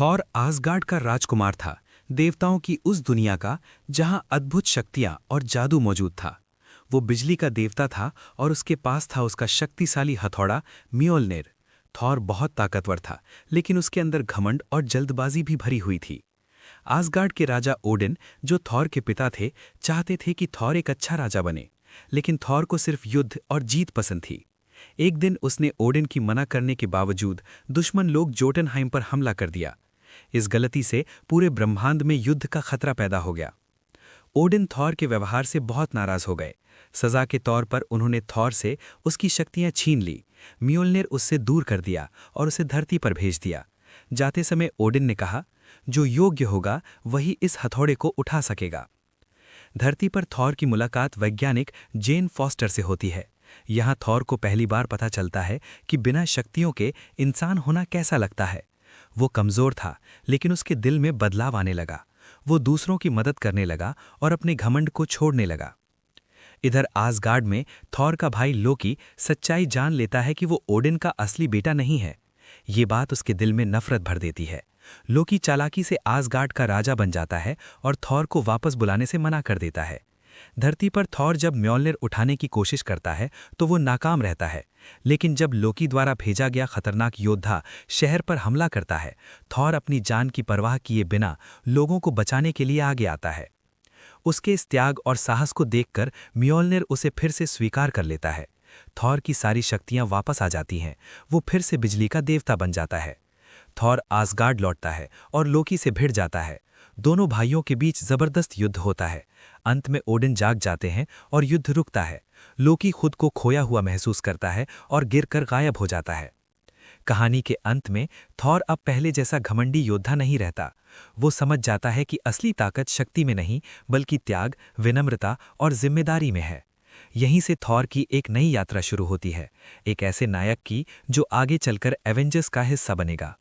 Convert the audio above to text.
Thor आसगार्ड का राजकुमार था, देवताओं की उस दुनिया का जहां अद्भुत शक्तियां और जादू मौजूद था। वो बिजली का देवता था और उसके पास था उसका शक्तिशाली हथौड़ा म्योलनिर। थॉर बहुत ताकतवर था, लेकिन उसके अंदर घमंड और जल्दबाजी भी भरी हुई थी। आसगार्ड के राजा ओडिन, जो थॉर के पिता थे, चाहते थे कि थॉर एक अच्छा राजा बने, लेकिन थॉर को सिर्फ युद्ध और जीत पसंद थी। एक दिन उसने ओडिन की मना करने के बावजूद दुश्मन लोग जोटनहाइम पर हमला कर दिया। इस गलती से पूरे ब्रह्मांड में युद्ध का खतरा पैदा हो गया। ओडिन थॉर के व्यवहार से बहुत नाराज हो गए। सजा के तौर पर उन्होंने थॉर से उसकी शक्तियां छीन ली। म्योलनिर उससे दूर कर दिया और उसे धरती पर भेज दिया। जाते समय ओडिन ने कहा, जो योग्य होगा वही इस हथौड़े को उठा सकेगा। धरती पर थॉर की मुलाकात वैज्ञानिक जेन फॉस्टर से होती है। यहाँ थॉर को पहली बार पता चलता है कि बिना शक्तियों के इंसान होना कैसा लगता है। वो कमजोर था, लेकिन उसके दिल में बदलाव आने लगा। वो दूसरों की मदद करने लगा और अपने घमंड को छोड़ने लगा। इधर आसगार्ड में थॉर का भाई लोकी सच्चाई जान लेता है कि वो ओडिन का असली बेटा नहीं है। ये बात उसके दिल में नफरत भर देती है। लोकी चालाकी से आसगार्ड का राजा बन जाता है और थॉर को वापस बुलाने से मना कर देता है। धरती पर थॉर जब म्योलनिर उठाने की कोशिश करता है तो वो नाकाम रहता है, लेकिन जब लोकी द्वारा भेजा गया खतरनाक योद्धा शहर पर हमला करता है, थॉर अपनी जान की परवाह किए बिना लोगों को बचाने के लिए आगे आता है। उसके इस त्याग और साहस को देखकर म्योलनिर उसे फिर से स्वीकार कर लेता है। थॉर की सारी शक्तियां वापस आ जाती हैं। वो फिर से बिजली का देवता बन जाता है। थॉर आसगार्ड लौटता है और लोकी से भिड़ जाता है। दोनों भाइयों के बीच जबरदस्त युद्ध होता है। अंत में ओडिन जाग जाते हैं और युद्ध रुकता है। लोकी खुद को खोया हुआ महसूस करता है और गिरकर गायब हो जाता है। कहानी के अंत में थॉर अब पहले जैसा घमंडी योद्धा नहीं रहता। वो समझ जाता है कि असली ताकत शक्ति में नहीं, बल्कि त्याग, विनम्रता और जिम्मेदारी में है। यहीं से थॉर की एक नई यात्रा शुरू होती है, एक ऐसे नायक की जो आगे चलकर एवेंजर्स का हिस्सा बनेगा।